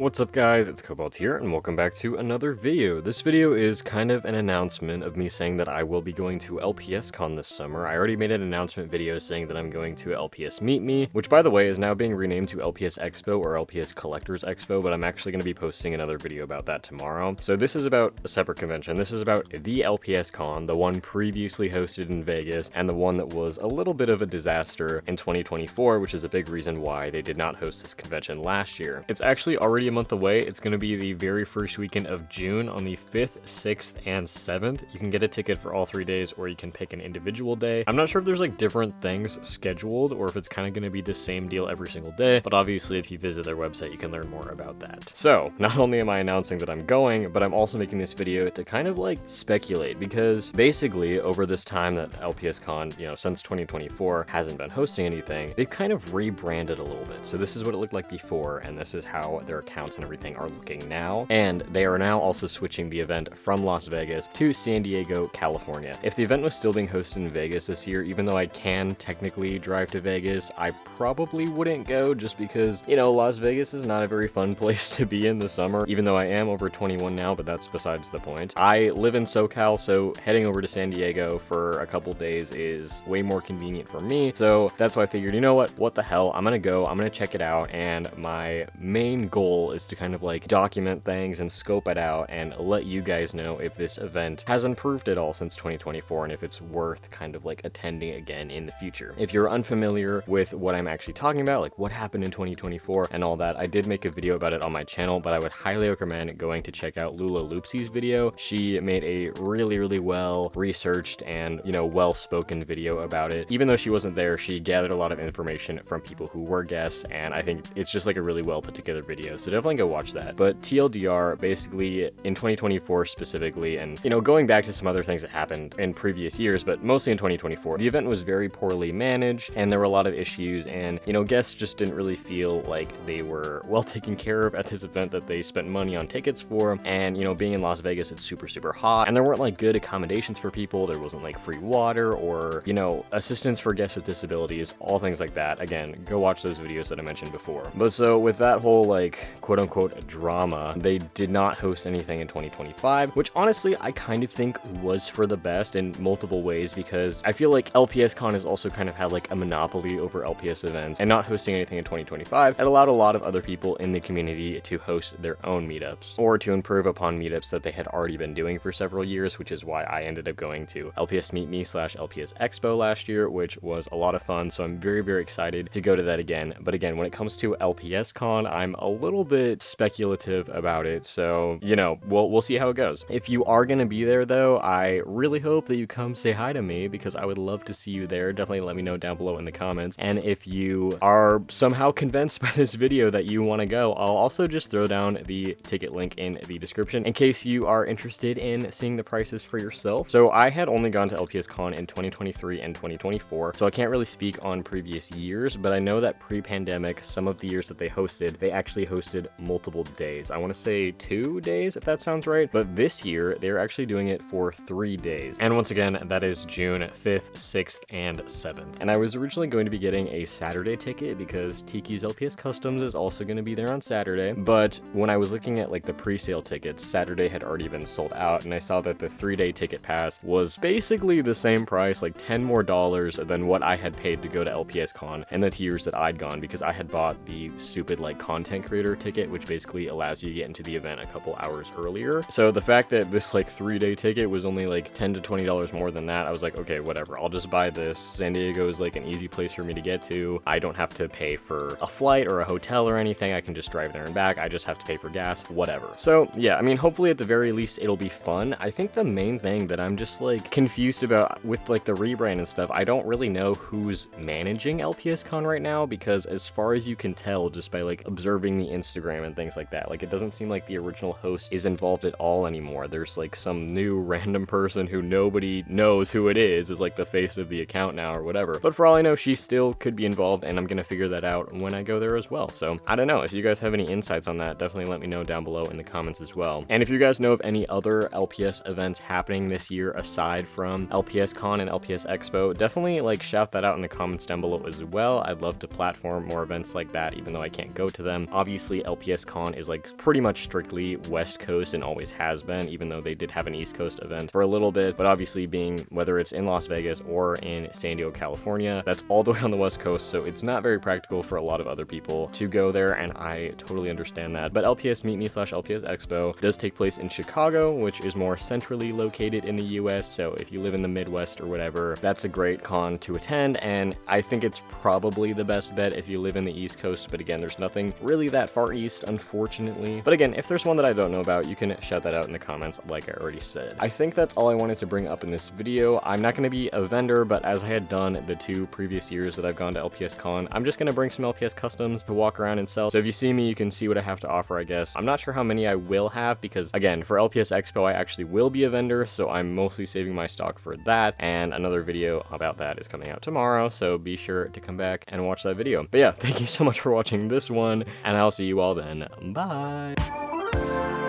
What's up guys, it's Cobalt here and welcome back to another video. This video is kind of an announcement of me saying that I will be going to LPSCon this summer. I already made an announcement video saying that I'm going to LPS Meet Me, which by the way is now being renamed to LPS Expo or LPS Collectors Expo, but I'm actually going to be posting another video about that tomorrow. So this is about a separate convention. This is about the LPSCon, the one previously hosted in Vegas and the one that was a little bit of a disaster in 2024, which is a big reason why they did not host this convention last year. It's actually already a month away. It's going to be the very first weekend of June on the 5th, 6th, and 7th. You can get a ticket for all 3 days or you can pick an individual day. I'm not sure if there's like different things scheduled or if it's kind of going to be the same deal every single day, but obviously if you visit their website you can learn more about that. So not only am I announcing that I'm going, but I'm also making this video to kind of like speculate, because basically over this time that LPSCon, since 2024 hasn't been hosting anything, they've kind of rebranded a little bit. So this is what it looked like before, and this is how their accounts and everything are looking now. And they are now also switching the event from Las Vegas to San Diego, California. If the event was still being hosted in Vegas this year, even though I can technically drive to Vegas, I probably wouldn't go just because, Las Vegas is not a very fun place to be in the summer, even though I am over 21 now, but that's besides the point. I live in SoCal, so heading over to San Diego for a couple days is way more convenient for me. So that's why I figured, what the hell, I'm gonna go, I'm gonna check it out, and my main goal is to kind of like document things and scope it out and let you guys know if this event has improved at all since 2024 and if it's worth kind of like attending again in the future. If you're unfamiliar with what I'm actually talking about, like what happened in 2024 and all that, I did make a video about it on my channel, but I would highly recommend going to check out Lula Loopsy's video. She made a really well researched and well-spoken video about it. Even though she wasn't there, she gathered a lot of information from people who were guests, and I think it's just like a really well put together video, so definitely go watch that. But TLDR, basically in 2024 specifically, and going back to some other things that happened in previous years, but mostly in 2024, the event was very poorly managed and there were a lot of issues, and guests just didn't really feel like they were well taken care of at this event that they spent money on tickets for. And being in Las Vegas, it's super hot, and there weren't like good accommodations for people. There wasn't like free water or assistance for guests with disabilities, all things like that. Again, go watch those videos that I mentioned before. But so with that whole like quote-unquote drama, they did not host anything in 2025, which honestly I kind of think was for the best in multiple ways, because I feel like LPSCon has also kind of had like a monopoly over LPS events, and not hosting anything in 2025 had allowed a lot of other people in the community to host their own meetups or to improve upon meetups that they had already been doing for several years, which is why I ended up going to LPS Meet Me / LPS Expo last year, which was a lot of fun. So I'm very excited to go to that again. But again, when it comes to LPSCon, I'm a little bit speculative about it, so we'll see how it goes. If you are gonna be there though, I really hope that you come say hi to me, because I would love to see you there. Definitely let me know down below in the comments. And if you are somehow convinced by this video that you want to go, I'll also just throw down the ticket link in the description in case you are interested in seeing the prices for yourself. So I had only gone to LPSCon in 2023 and 2024, so I can't really speak on previous years, but I know that pre-pandemic, some of the years that they hosted, they actually hosted multiple days. I want to say 2 days, if that sounds right, but this year they're actually doing it for 3 days. And once again, that is June 5th, 6th, and 7th. And I was originally going to be getting a Saturday ticket because Tiki's LPS Customs is also going to be there on Saturday, but when I was looking at like the pre-sale tickets, Saturday had already been sold out, and I saw that the 3-day ticket pass was basically the same price, like $10 more than what I had paid to go to LPSCon and the years that I'd gone, because I had bought the stupid like content creator ticket, which basically allows you to get into the event a couple hours earlier. So the fact that this like 3-day ticket was only like $10 to $20 more than that, I was like, okay, whatever, I'll just buy this. San Diego is like an easy place for me to get to. I don't have to pay for a flight or a hotel or anything. I can just drive there and back. I just have to pay for gas, whatever. So yeah, I mean, hopefully at the very least it'll be fun. I think the main thing that I'm just like confused about with like the rebrand and stuff, I don't really know who's managing LPSCon right now, because as far as you can tell just by like observing the Instagram and things like that, like it doesn't seem like the original host is involved at all anymore. There's like some new random person who nobody knows who it is like the face of the account now or whatever. But for all I know, she still could be involved, and I'm gonna figure that out when I go there as well. So I don't know, if you guys have any insights on that, definitely let me know down below in the comments as well. And if you guys know of any other LPS events happening this year aside from LPSCon and LPS Expo, definitely like shout that out in the comments down below as well. I'd love to platform more events like that, even though I can't go to them. Obviously LPSCon is like pretty much strictly West Coast and always has been, even though they did have an East Coast event for a little bit. But obviously being whether it's in Las Vegas or in San Diego, California, that's all the way on the West Coast, so it's not very practical for a lot of other people to go there, and I totally understand that. But LPS Meet Me / LPS Expo does take place in Chicago, which is more centrally located in the US, so if you live in the Midwest or whatever, that's a great con to attend, and I think it's probably the best bet if you live in the East Coast. But again, there's nothing really that far east, unfortunately. But again, if there's one that I don't know about, you can shout that out in the comments like I already said. I think that's all I wanted to bring up in this video. I'm not going to be a vendor, but as I had done the 2 previous years that I've gone to LPSCon, I'm just going to bring some LPS customs to walk around and sell. So if you see me, you can see what I have to offer, I guess. I'm not sure how many I will have because, again, for LPS Expo, I actually will be a vendor, so I'm mostly saving my stock for that, and another video about that is coming out tomorrow, so be sure to come back and watch that video. But yeah, thank you so much for watching this one, and I'll see you all then. Bye!